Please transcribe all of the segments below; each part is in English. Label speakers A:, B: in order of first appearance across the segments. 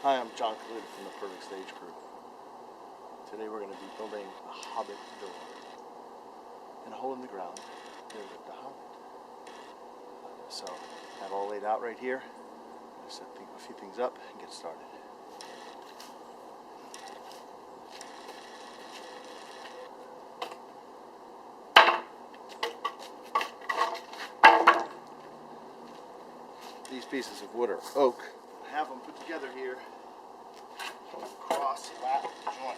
A: Hi, I'm John Kaluta from the Perfect Stage Crew. Today we're going to be building a Hobbit door. In a hole in the ground, there lived a Hobbit. So, I have all laid out right here. I'm going to set a few things up and get started. These pieces of wood are oak. I have them put together here on a cross lat joint.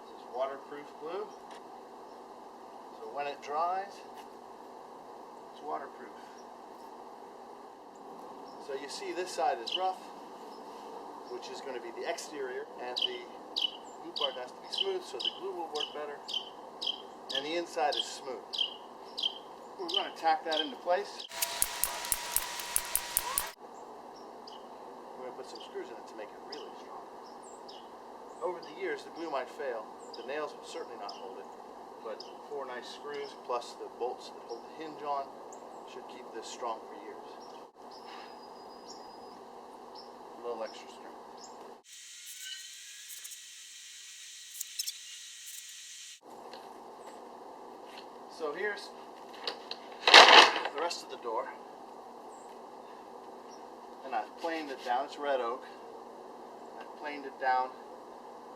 A: This is waterproof glue, so when it dries, it's waterproof. So you see this side is rough, which is going to be the exterior, and the glue part has to be smooth so the glue will work better, and the inside is smooth. We're going to tack that into place. We're going to put some screws in it to make it really strong. Over the years, the glue might fail. The nails will certainly not hold it, but 4 nice screws plus the bolts that hold the hinge on should keep this strong for years. A little extra strength. So here's the rest of the door, and I've planed it down. It's red oak. I've planed it down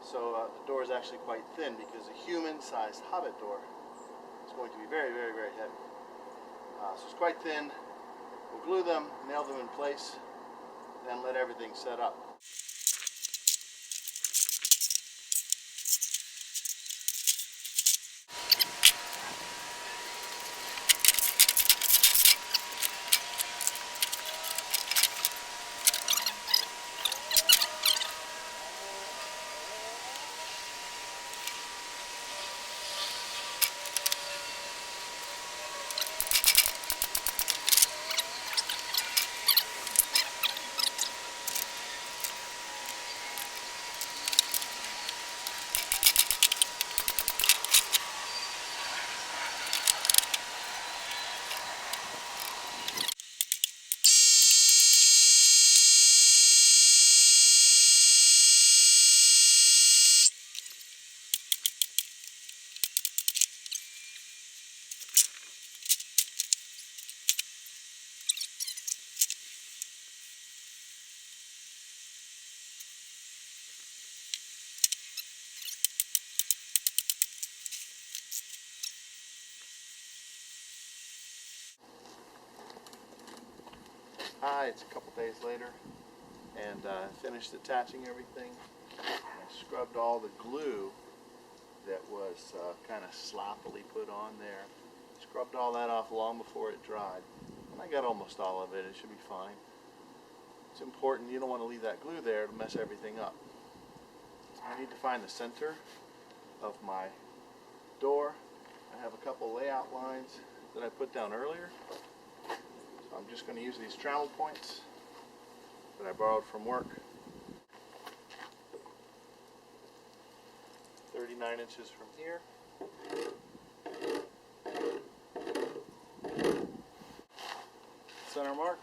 A: so the door is actually quite thin, because a human-sized Hobbit door is going to be very, very, very heavy. So it's quite thin. We'll glue them, nail them in place, then let everything set up. Hi, it's a couple days later, and finished attaching everything. I scrubbed all the glue that was kind of sloppily put on there. Scrubbed all that off long before it dried. And I got almost all of it. It should be fine. It's important, you don't want to leave that glue there to mess everything up. I need to find the center of my door. I have a couple layout lines that I put down earlier. So I'm just going to use these travel points that I borrowed from work. 39 inches from here. Center mark.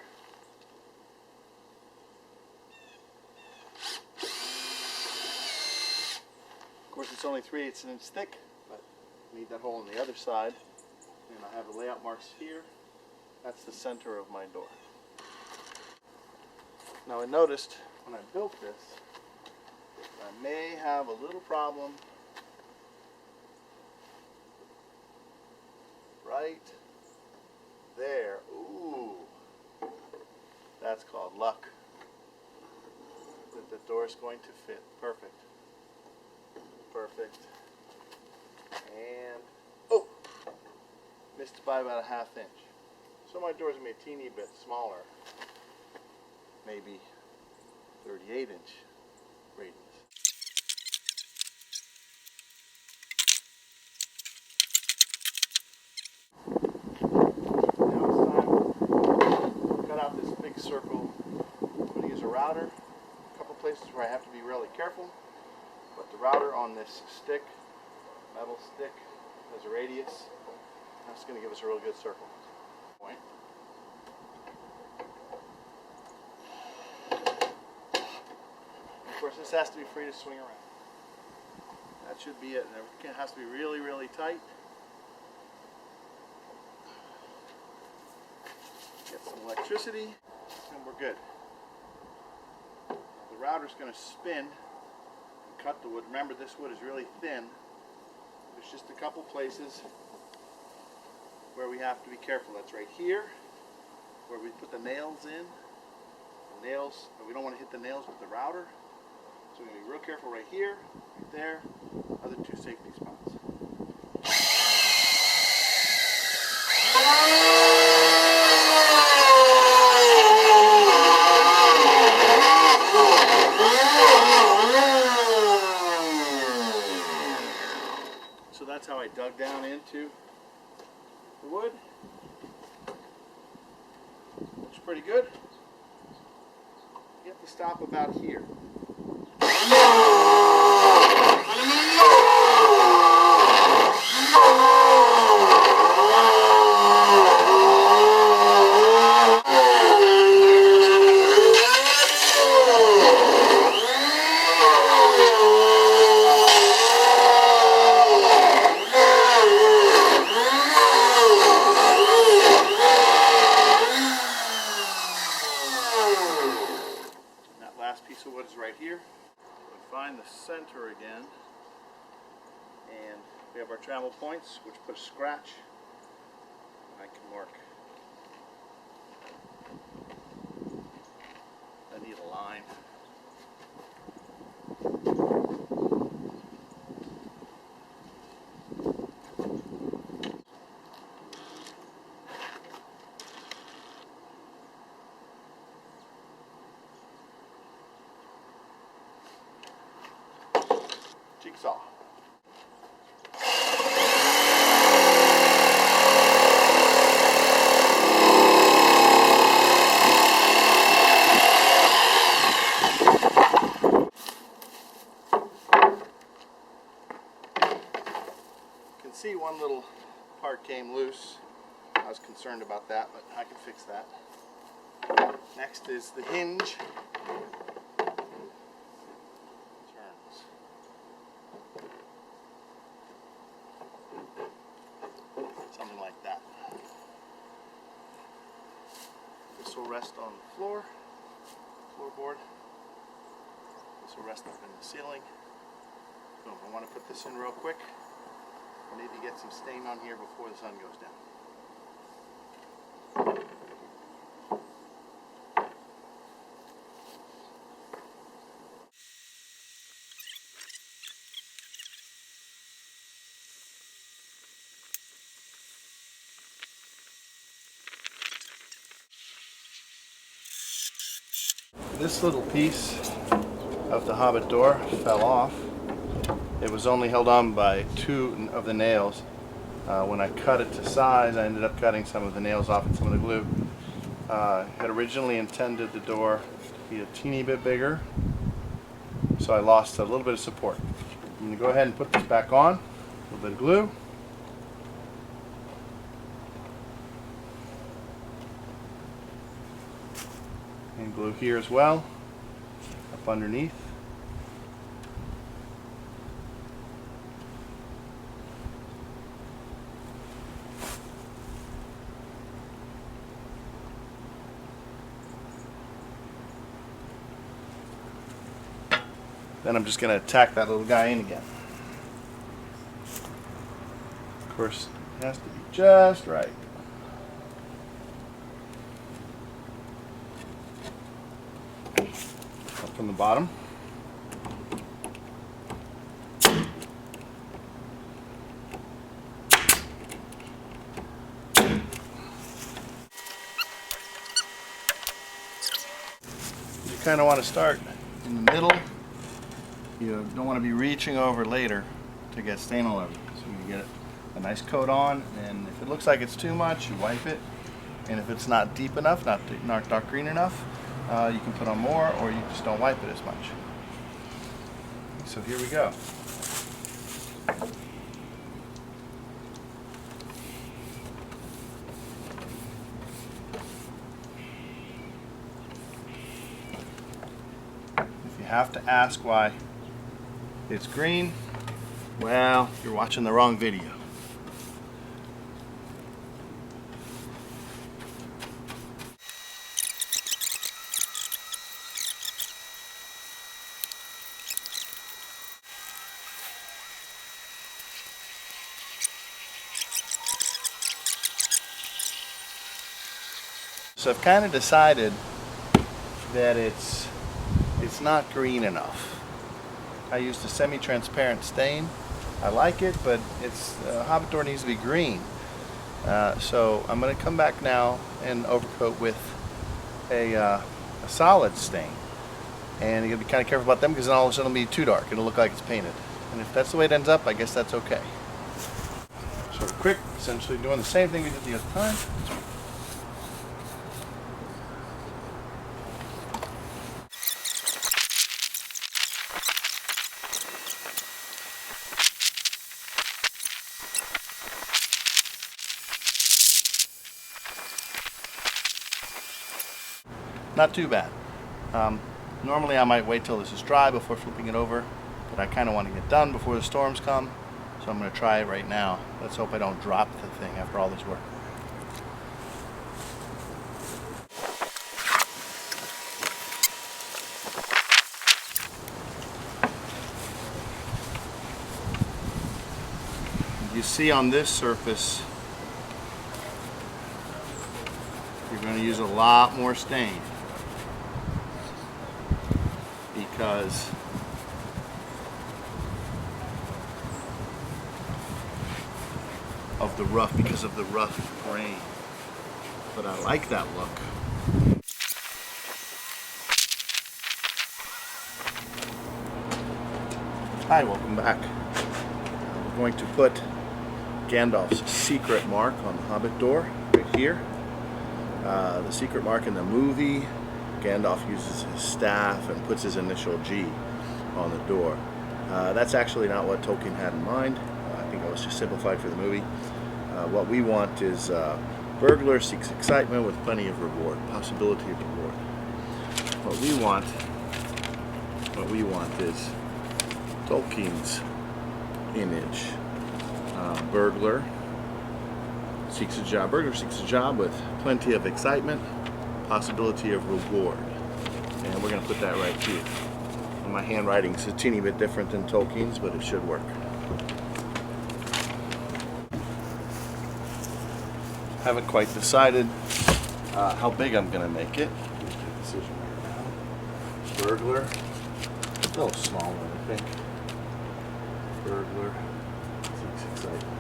A: Of course, it's only 3/8 an inch thick, but I need that hole on the other side. And I have the layout marks here. That's the center of my door. Now I noticed when I built this, I may have a little problem right there. Ooh, that's called luck. That the door is going to fit perfect. Perfect. And oh, missed by about a 1/2 inch. So my door's going to be a teeny bit smaller, maybe 38 inch radius. Now it's time to cut out this big circle. I'm going to use a router. A couple places where I have to be really careful, but the router on this stick, metal stick, has a radius. That's going to give us a real good circle. Point. Of course, this has to be free to swing around. That should be it. It has to be really, really tight. Get some electricity, and we're good. The router's going to spin and cut the wood. Remember, this wood is really thin. There's just a couple places where we have to be careful. That's right here, where we put the nails in. The nails, we don't want to hit the nails with the router. So we're going to be real careful right here, right there, other two safety spots. So that's how I dug down into the wood. Looks pretty good. You have to stop about here. Piece of wood is right here. We'll find the center again, and we have our travel points, which put a scratch. I can mark. I need a line. Jigsaw. You can see one little part came loose. I was concerned about that, but I can fix that. Next is the hinge. Something like that. This will rest on the floorboard. This will rest up in the ceiling. Boom, I want to put this in real quick. I need to get some stain on here before the sun goes down. This little piece of the Hobbit door fell off. It was only held on by two of the nails. When I cut it to size, I ended up cutting some of the nails off and some of the glue. Had originally intended the door to be a teeny bit bigger, so I lost a little bit of support. I'm going to go ahead and put this back on. A little bit of glue. And glue here as well, up underneath. Then I'm just going to tack that little guy in again. Of course, it has to be just right. Up from the bottom. You kind of want to start in the middle. You don't want to be reaching over later to get stain all over. So you get a nice coat on, and if it looks like it's too much, you wipe it. And if it's not deep enough, not dark green enough, you can put on more, or you just don't wipe it as much. So here we go. have to ask why it's green. Well, you're watching the wrong video. So I've kind of decided that it's not green enough. I used a semi-transparent stain. I like it, but Hobbit door needs to be green. So I'm going to come back now and overcoat with a solid stain. And you got to be kind of careful about them, because then all of a sudden it'll be too dark. It'll look like it's painted. And if that's the way it ends up, I guess that's okay. Sort of quick, essentially doing the same thing we did the other time. Not too bad. Normally I might wait till this is dry before flipping it over, but I kind of want to get done before the storms come, so I'm going to try it right now. Let's hope I don't drop the thing after all this work. You see on this surface, you're going to use a lot more stain, because of the rough grain. But I like that look. Hi, welcome back. We're going to put Gandalf's secret mark on the Hobbit door right here. The secret mark in the movie, Gandalf uses his staff and puts his initial G on the door. That's actually not what Tolkien had in mind. I think it was just simplified for the movie. What we want is burglar seeks excitement with plenty of reward, possibility of reward. What we want is Tolkien's image. Burglar seeks a job with plenty of excitement, possibility of reward. And we're going to put that right here. And my handwriting is a teeny bit different than Tolkien's, but it should work. Haven't quite decided how big I'm going to make it. Make a decision right now. Burglar, a little small one, I think. Burglar seeks excitement.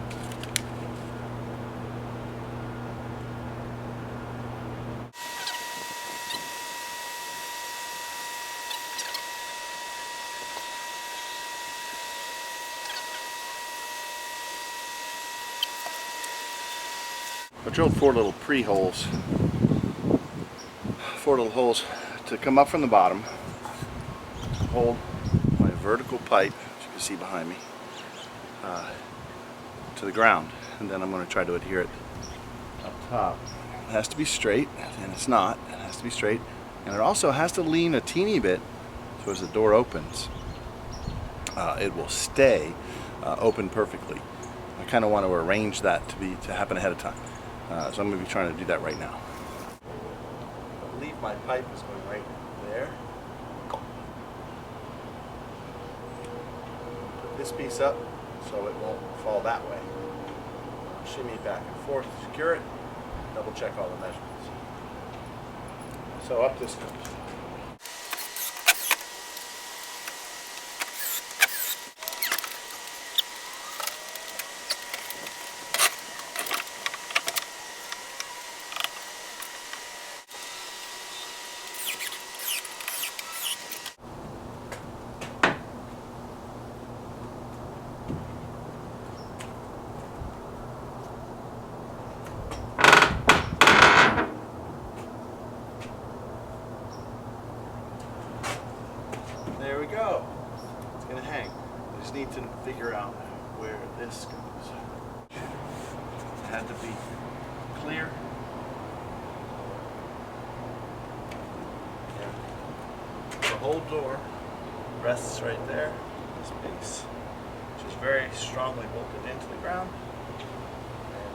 A: I drilled four little holes to come up from the bottom, hold my vertical pipe, as you can see behind me, to the ground, and then I'm going to try to adhere it up top. It has to be straight, and it's not. It has to be straight, and it also has to lean a teeny bit, so as the door opens, it will stay open perfectly. I kind of want to arrange that to happen ahead of time. So I'm going to be trying to do that right now. I believe my pipe is going right there. Put this piece up so it won't fall that way. Shimmy it back and forth to secure it. Double check all the measurements. So up this goes. There we go. It's going to hang. I just need to figure out where this goes. It had to be clear. Yeah. The whole door rests right there, this piece, which is very strongly bolted into the ground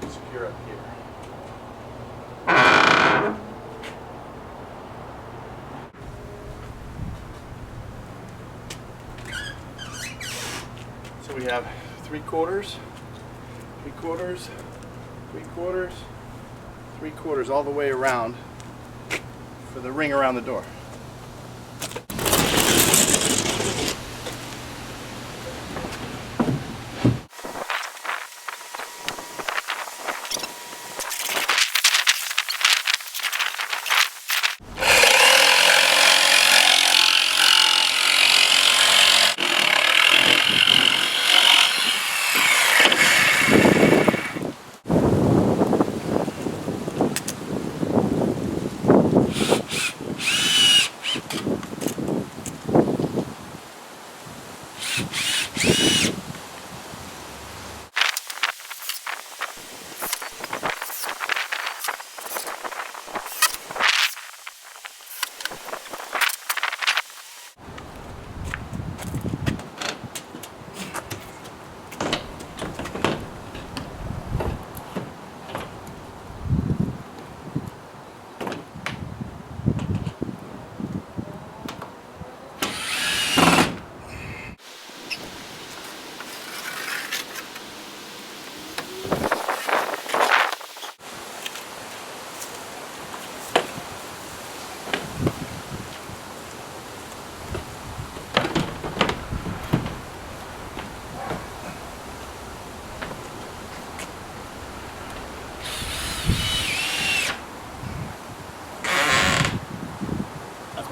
A: and secure up here. So we have 3/4, 3/4, 3/4, 3/4 all the way around for the ring around the door.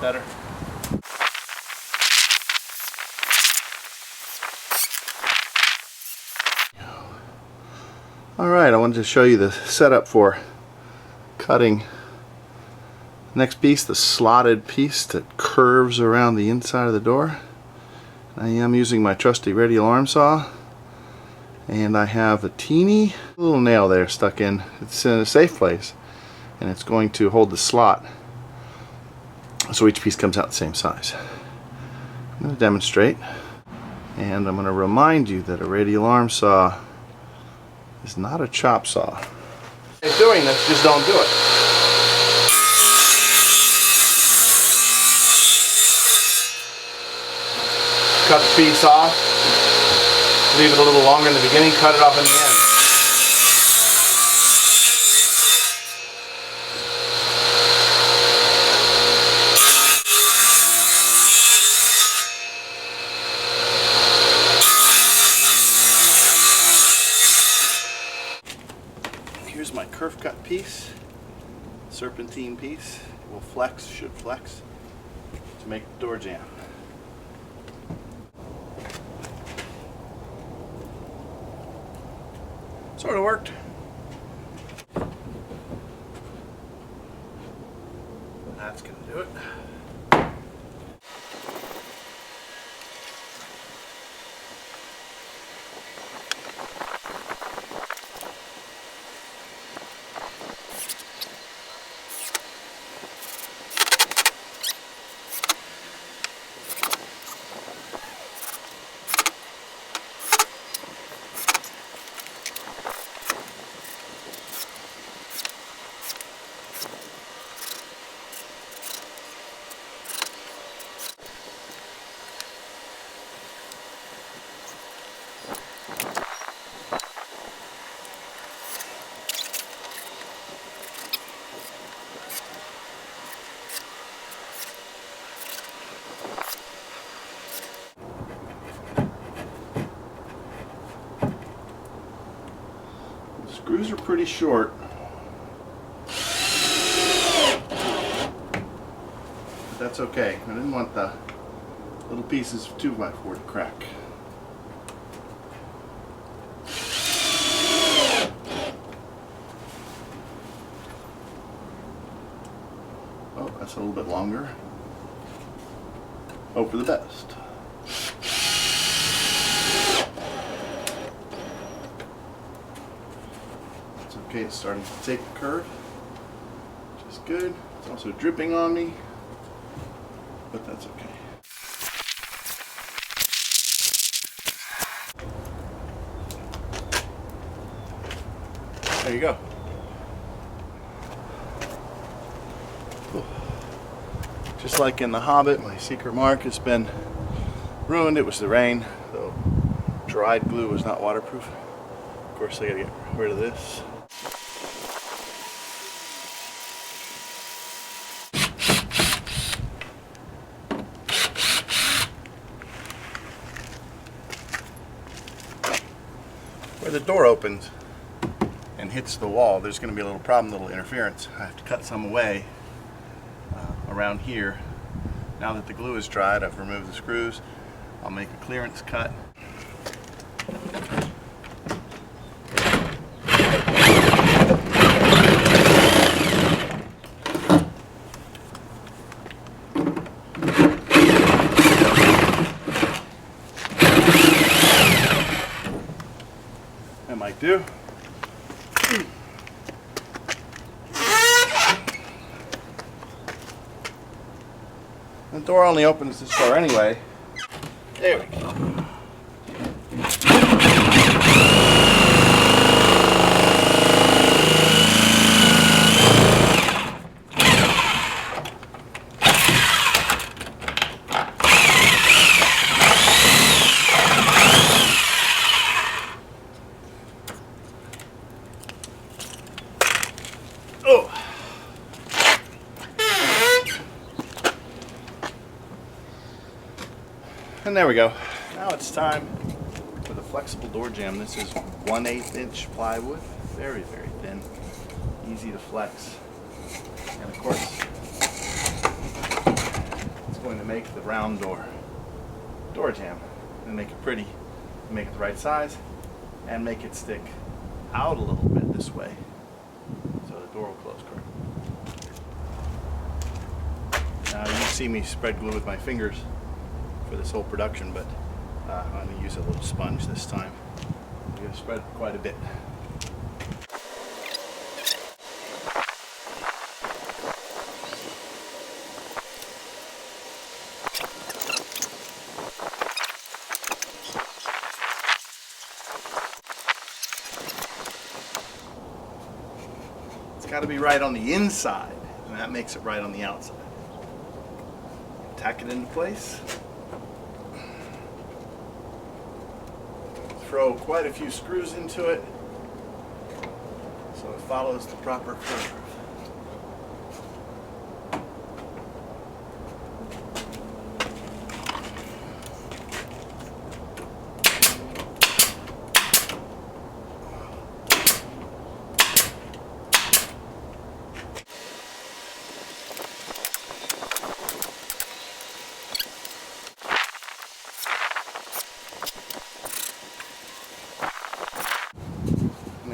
A: Better. Alright, I wanted to show you the setup for cutting the next piece, the slotted piece that curves around the inside of the door. I am using my trusty radial arm saw, and I have a teeny little nail there stuck in. It's in a safe place, and it's going to hold the slot so each piece comes out the same size. I'm going to demonstrate, and I'm going to remind you that a radial arm saw is not a chop saw. If doing this, just don't do it. Cut the piece off, leave it a little longer in the beginning, cut it off in the end. Here's my kerf cut piece, serpentine piece. It will flex, should flex, to make the door jamb. Sort of worked. That's gonna do it. Screws are pretty short. But that's okay. I didn't want the little pieces of 2x4 to crack. Oh, that's a little bit longer. Hope for the best. Okay, it's starting to take the curve, which is good. It's also dripping on me, but that's okay. There you go. Just like in The Hobbit, my secret mark has been ruined. It was the rain, so dried glue was not waterproof. Of course, I gotta get rid of this. Where the door opens and hits the wall, there's going to be a little problem, little interference. I have to cut some away around here. Now that the glue is dried, I've removed the screws. I'll make a clearance cut. That might do. The door only opens this far anyway. There we go. Oh. And there we go. Now it's time for the flexible door jamb. This is 1/8 inch plywood, very, very thin, easy to flex. And of course, it's going to make the round door jamb and make it pretty, make it the right size, and make it stick out a little bit this way, so the door will close correctly. Now you see me spread glue with my fingers for this whole production, but I'm going to use a little sponge this time. I'm going to spread quite a bit. It's got to be right on the inside, and that makes it right on the outside. Tack it into place. Throw quite a few screws into it so it follows the proper curve.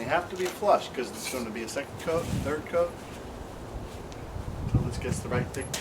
A: Have to be flush because it's going to be a second coat, third coat, until this gets the right thickness.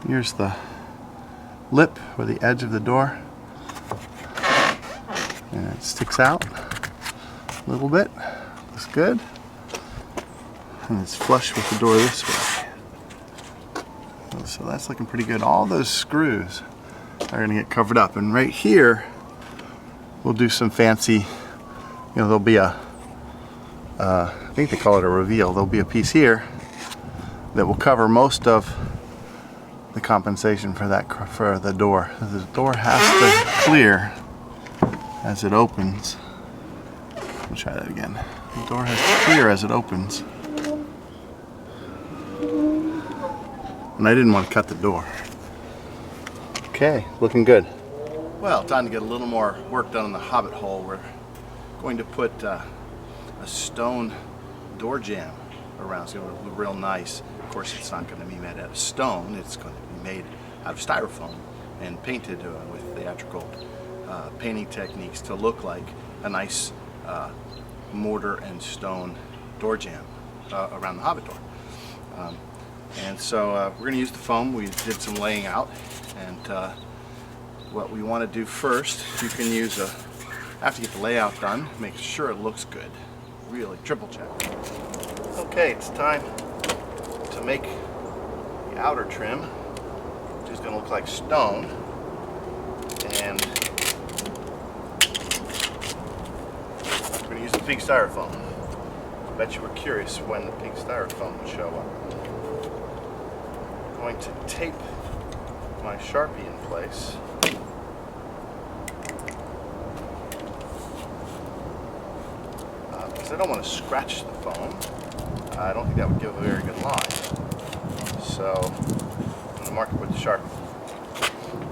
A: Here's the lip or the edge of the door, and it sticks out a little bit. Looks good, and it's flush with the door this way. So that's looking pretty good. All those screws are going to get covered up, and right here we'll do some fancy, there'll be a I think they call it a reveal. There'll be a piece here that will cover most of the compensation for the door. The door has to clear as it opens. I'll try that again. The door has to clear as it opens. And I didn't want to cut the door. Okay, looking good. Well, time to get a little more work done on the Hobbit hole. We're going to put a stone door jamb around. It's going to look real nice. Of course, it's not going to be made out of stone. It's going to be made out of styrofoam and painted with theatrical painting techniques to look like a nice mortar and stone door jamb around the Hobbit door. And so we're going to use the foam. We did some laying out, and what we want to do first, you can use after you get the layout done, make sure it looks good. Really triple check. Okay, it's time to make the outer trim, which is going to look like stone. And we're going to use the pink styrofoam. I bet you were curious when the pink styrofoam would show up. I'm going to tape my Sharpie in place. Because I don't want to scratch the foam. I don't think that would give a very good line. So I'm going to mark it with the Sharpie.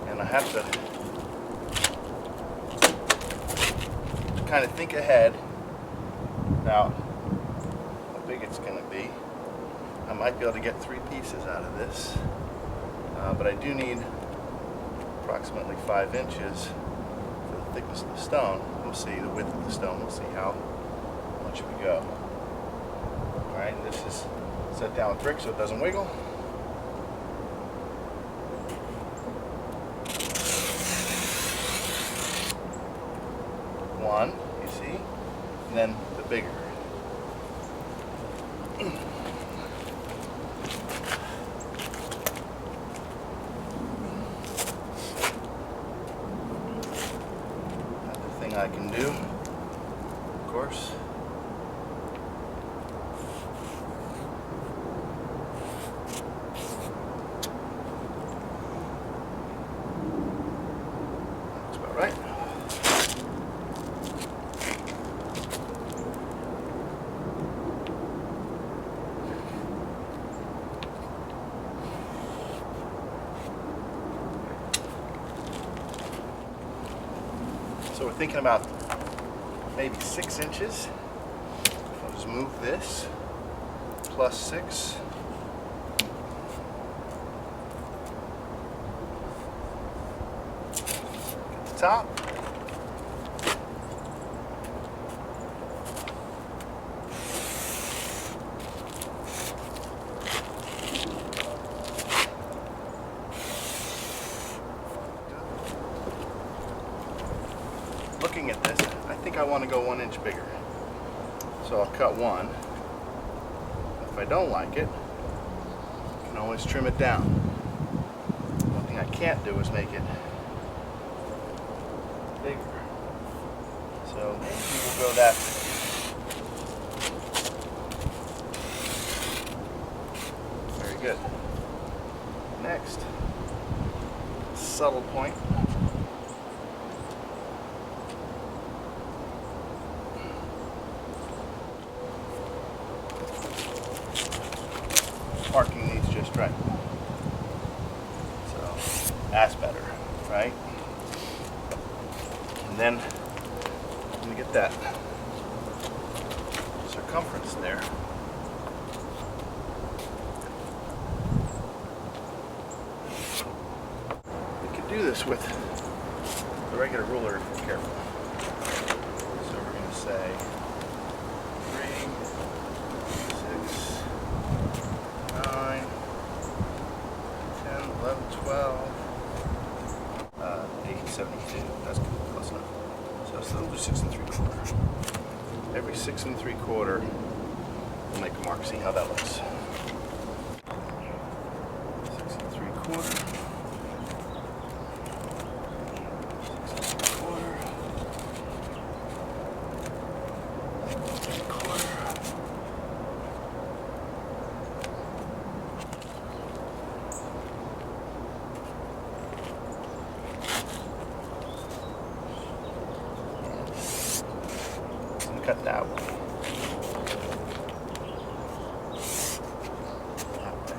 A: And I have to kind of think ahead about how big it's going to be. I might be able to get 3 pieces out of this, but I do need approximately 5 inches for the thickness of the stone. We'll see the width of the stone. We'll see how much we go. All right, and this is set down with brick so it doesn't wiggle. One, you see, and then the bigger. Another thing I can do, of course, that's about right. So we're thinking about maybe 6 inches. I'll just move this, plus 6. Get the top. Looking at this, I think I want to go 1 inch bigger. So I'll cut 1. If I don't like it, I can always trim it down. One thing I can't do is make it bigger. So maybe we'll go that way. Very good. Next, subtle point. Marking these just right. So that's better, right? And then I'm gonna get that circumference there. We could do this with the regular ruler if you're careful. So we're gonna say 3, 6, 9, 10, 11, 12, 8, 72. That's good, close enough. So we'll do 6 3/4. Every 6 3/4, we'll make a mark. See how that looks. 6 3/4. 6 3/4. 3/4. Cut that way. That way.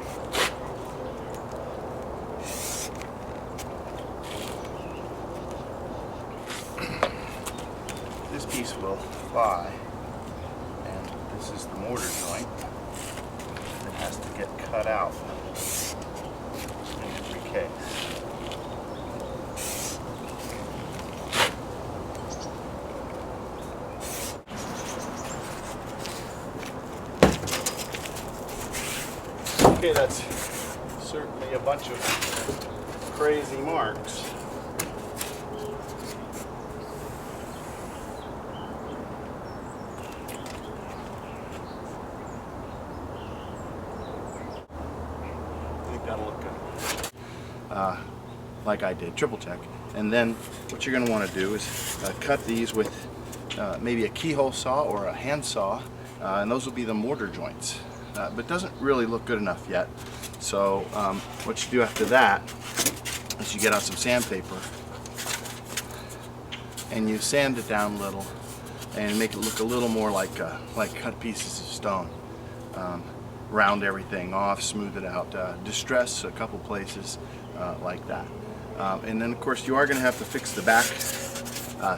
A: This is the mortar joint that has to get cut out in every case. Okay, that's certainly a bunch of crazy marks. I think that'll look good. Like I did, triple check. And then what you're going to want to do is cut these with maybe a keyhole saw or a hand saw, and those will be the mortar joints. But it doesn't really look good enough yet. So what you do after that is you get out some sandpaper and you sand it down a little and make it look a little more like cut pieces of stone. Round everything off, smooth it out, distress a couple places like that. And then of course you are going to have to fix the back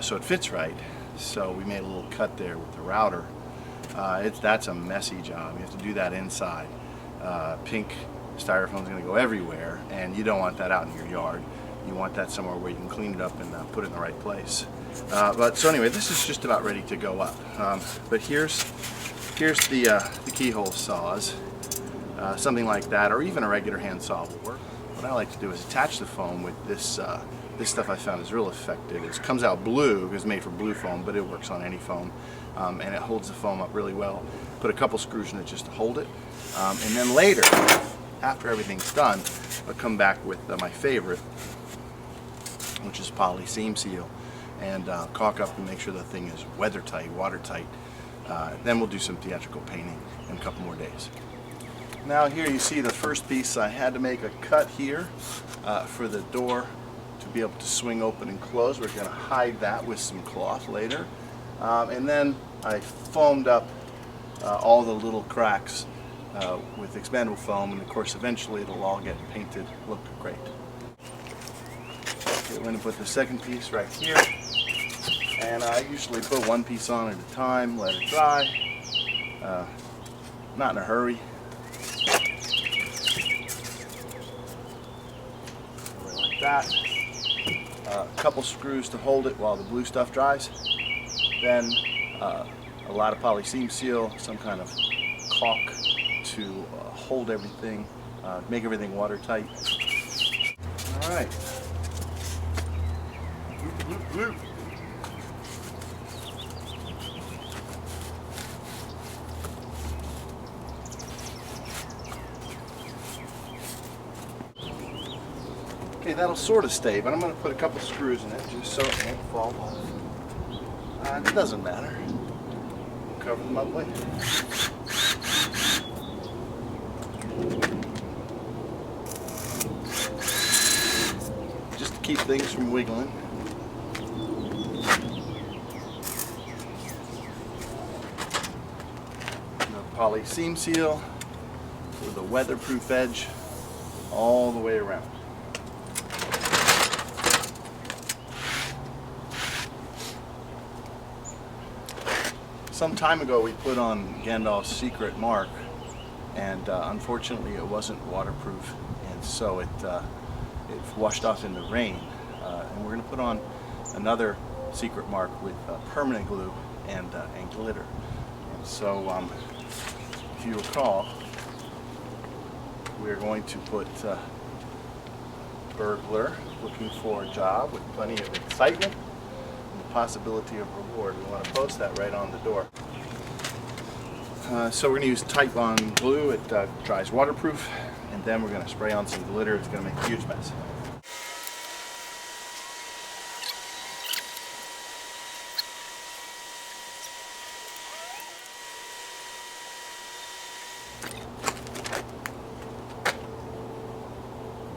A: so it fits right. So we made a little cut there with the router. That's a messy job. You have to do that inside. Pink styrofoam's going to go everywhere, and you don't want that out in your yard. You want that somewhere where you can clean it up and put it in the right place. So anyway, this is just about ready to go up. But here's the keyhole saws, something like that, or even a regular hand saw will work. What I like to do is attach the foam with this. This stuff I found is real effective. It comes out blue, it's made for blue foam, but it works on any foam. And it holds the foam up really well. Put a couple screws in it just to hold it. And then later, after everything's done, I'll come back with my favorite, which is poly seam seal, and caulk up and make sure the thing is weather tight, watertight. Then we'll do some theatrical painting in a couple more days. Now here you see the first piece. I had to make a cut here for the door to be able to swing open and close. We're going to hide that with some cloth later. And then I foamed up all the little cracks with expandable foam, and of course eventually it'll all get painted, look great. Okay, we're going to put the second piece right here, and I usually put one piece on at a time, let it dry, not in a hurry. Like that. A couple screws to hold it while the blue stuff dries. Then a lot of poly seam seal, some kind of caulk to hold everything, make everything watertight. All right. Glue. Okay, that'll sort of stay, but I'm going to put a couple screws in it just so it won't fall off. It doesn't matter. We'll cover them up later. Just to keep things from wiggling. The poly seam seal with a weatherproof edge all the way around. Some time ago we put on Gandalf's secret mark, and unfortunately it wasn't waterproof, and so it washed off in the rain. And we're going to put on another secret mark with permanent glue and glitter. And so if you recall, we're going to put burglar looking for a job with plenty of excitement. Possibility of reward. We want to post that right on the door. So we're going to use Titebond glue. It dries waterproof, and then we're going to spray on some glitter. It's going to make a huge mess.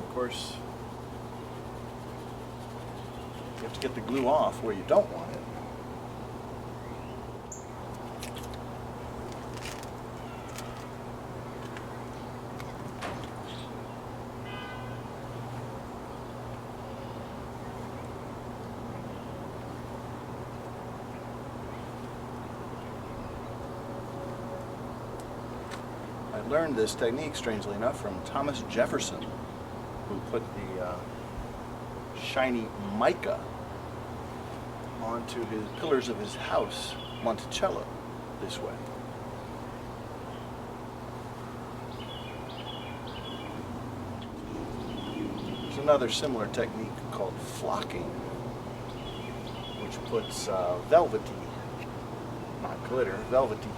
A: Of course, you have to get the glue off where you don't want it. learned this technique, strangely enough, from Thomas Jefferson, who put the shiny mica onto his pillars of his house, Monticello, this way. There's another similar technique called flocking, which puts velvety, not glitter, velvety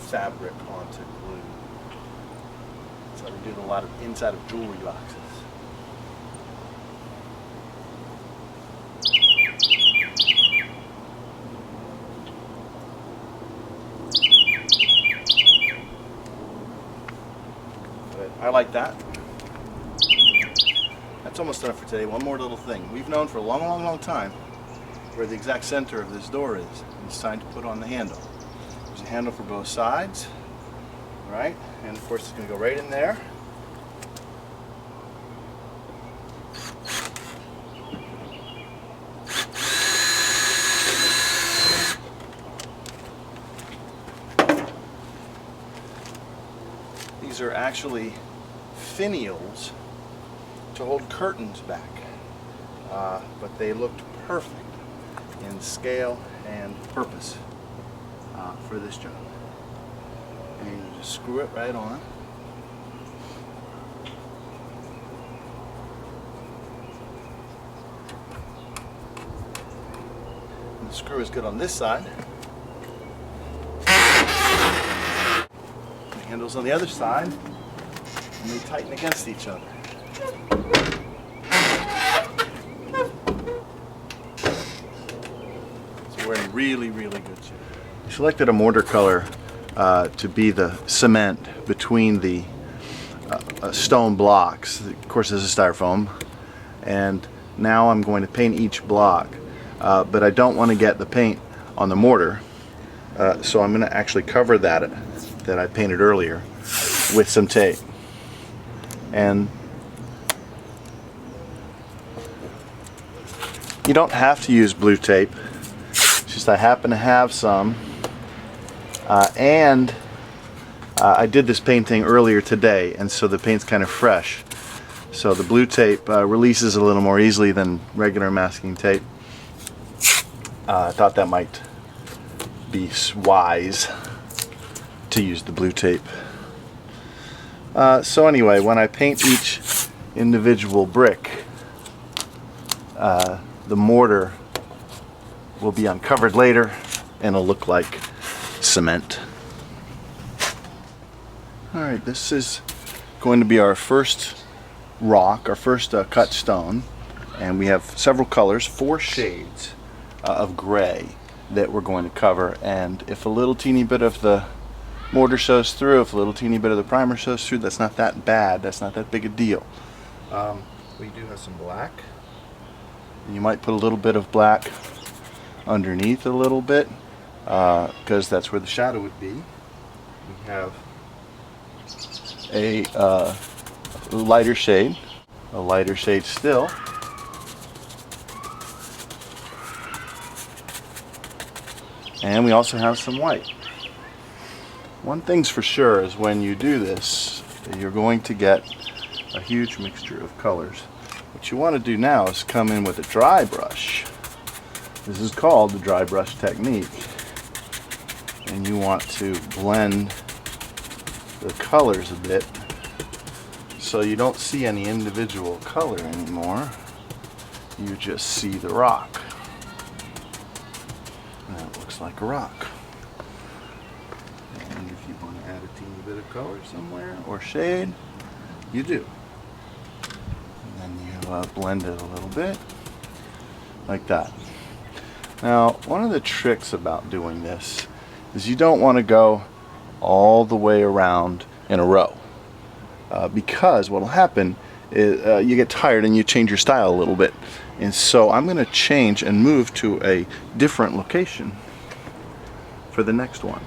A: fabric onto glue. That's how they do a lot of inside of jewelry boxes. But I like that. That's almost enough for today. One more little thing. We've known for a long, long, long time where the exact center of this door is. It's time to put on the handle. There's a handle for both sides, right? And of course it's going to go right in there. These are actually finials to hold curtains back, but they looked perfect in scale and purpose for this job. And you just screw it right on. And the screw is good on this side. The handle's on the other side, and they tighten against each other. So we're in really, really good shape. We selected a mortar color to be the cement between the stone blocks. Of course, this is styrofoam, and now I'm going to paint each block, but I don't want to get the paint on the mortar, so I'm going to actually cover that I painted earlier with some tape. And you don't have to use blue tape, it's just I happen to have some, and I did this painting earlier today, and so the paint's kind of fresh, so the blue tape releases a little more easily than regular masking tape. I thought that might be wise to use the blue tape. So anyway, when I paint each individual brick, the mortar will be uncovered later and it'll look like cement. Alright, this is going to be our first rock, our first cut stone, and we have several colors, 4 shades of gray that we're going to cover, and if a little teeny bit of the mortar shows through, if a little teeny bit of the primer shows through, that's not that bad, that's not that big a deal. We do have some black. You might put a little bit of black underneath a little bit, because that's where the shadow would be. We have a lighter shade still. And we also have some white. One thing's for sure is when you do this, you're going to get a huge mixture of colors. What you want to do now is come in with a dry brush. This is called the dry brush technique. And you want to blend the colors a bit so you don't see any individual color anymore. You just see the rock. And it looks like a rock. And if you want to add a teeny bit of color somewhere or shade, you do. And then you blend it a little bit like that. Now, one of the tricks about doing this is you don't want to go all the way around in a row, because what will happen is you get tired and you change your style a little bit. And so I'm going to change and move to a different location for the next one.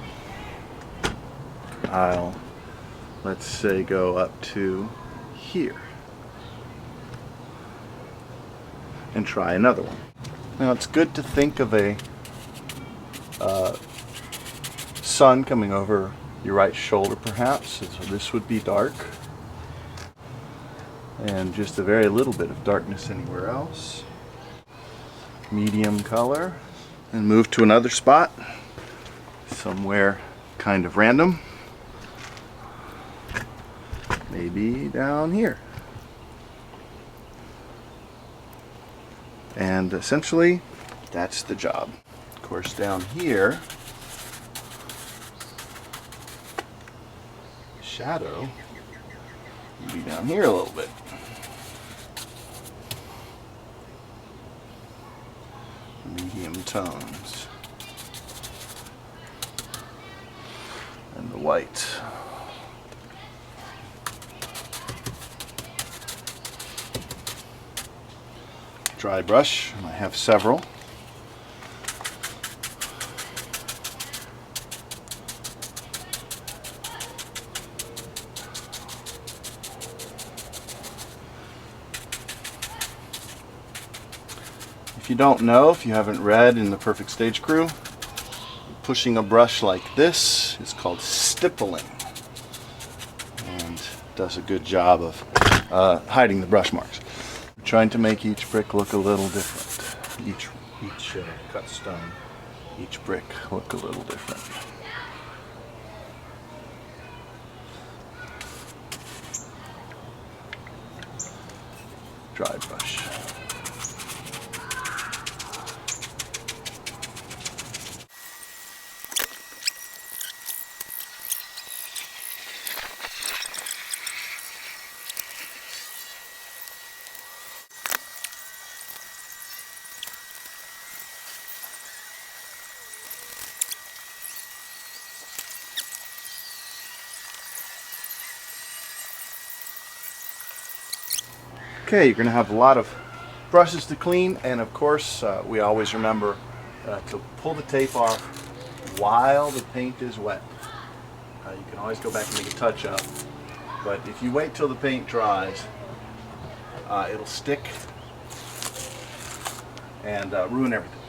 A: I'll, let's say, go up to here and try another one. Now it's good to think of a sun coming over your right shoulder perhaps. So this would be dark. And just a very little bit of darkness anywhere else. Medium color. And move to another spot. Somewhere kind of random. Maybe down here. And essentially, that's the job. Of course, down here, shadow would be down here a little bit. Medium tones. And the white. Dry brush, and I have several. If you don't know, if you haven't read in The Perfect Stage Crew, pushing a brush like this is called stippling, and does a good job of hiding the brush marks. We're trying to make each brick look a little different. Each cut stone, each brick look a little different. Dry brush. Okay, you're going to have a lot of brushes to clean, and of course we always remember to pull the tape off while the paint is wet. You can always go back and make a touch-up, but if you wait till the paint dries, it'll stick and ruin everything.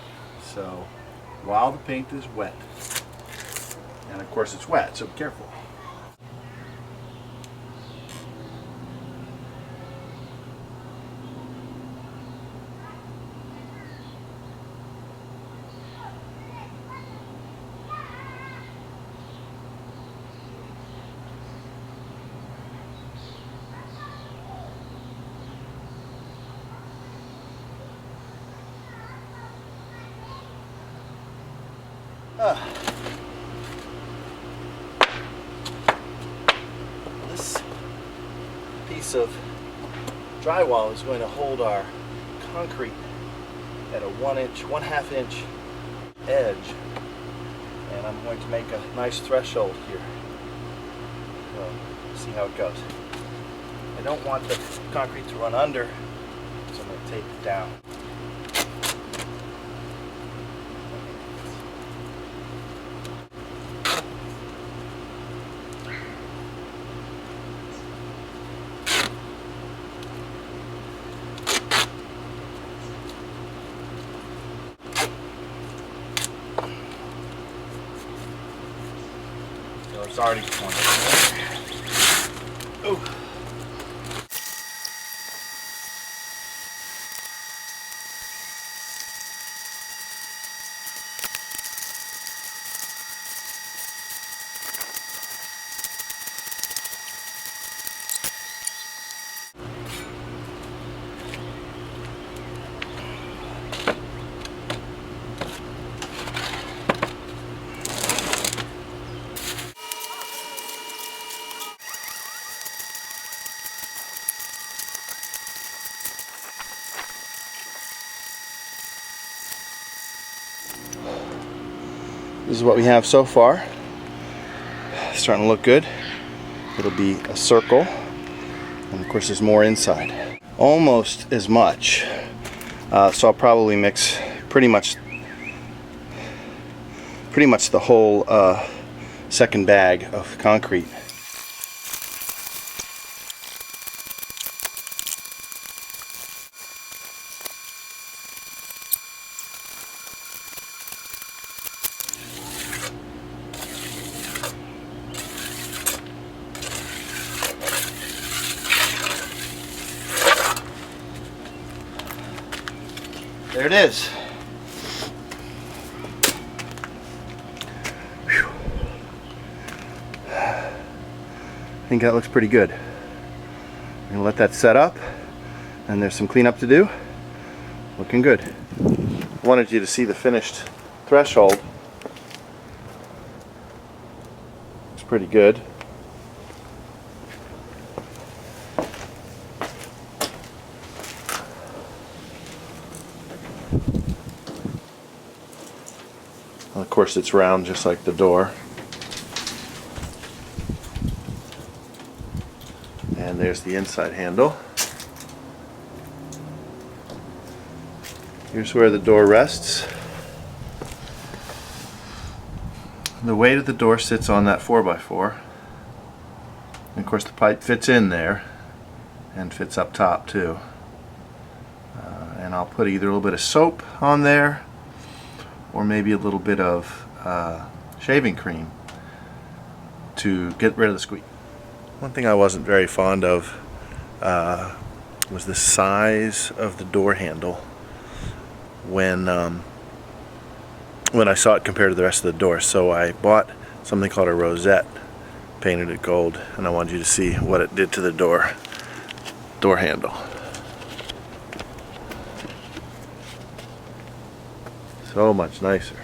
A: So while the paint is wet, and of course it's wet, so be careful. This piece of drywall is going to hold our concrete at a 1.5 inch edge, and I'm going to make a nice threshold here. So, see how it goes. I don't want the concrete to run under, so I'm going to tape it down. It's already torn. Oh. This is what we have so far. It's starting to look good. It'll be a circle, and of course there's more inside. Almost as much. So I'll probably mix pretty much the whole second bag of concrete. there it is. Whew. I think that looks pretty good. I'm gonna let that set up, and there's some cleanup to do. Looking good. Wanted you to see the finished threshold. It's pretty good. Of course, it's round just like the door. And there's the inside handle. Here's where the door rests. The weight of the door sits on that 4x4. And of course the pipe fits in there and fits up top too. And I'll put either a little bit of soap on there or maybe a little bit of shaving cream to get rid of the squeak. One thing I wasn't very fond of was the size of the door handle when I saw it compared to the rest of the door. So I bought something called a rosette, painted it gold, and I wanted you to see what it did to the door handle. So much nicer.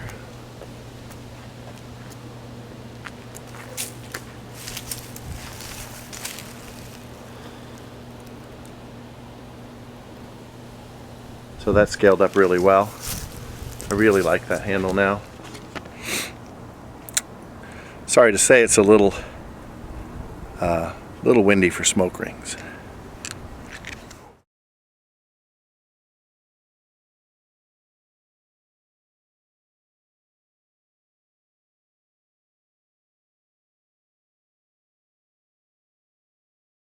A: So that scaled up really well. I really like that handle now. Sorry to say it's a little windy for smoke rings.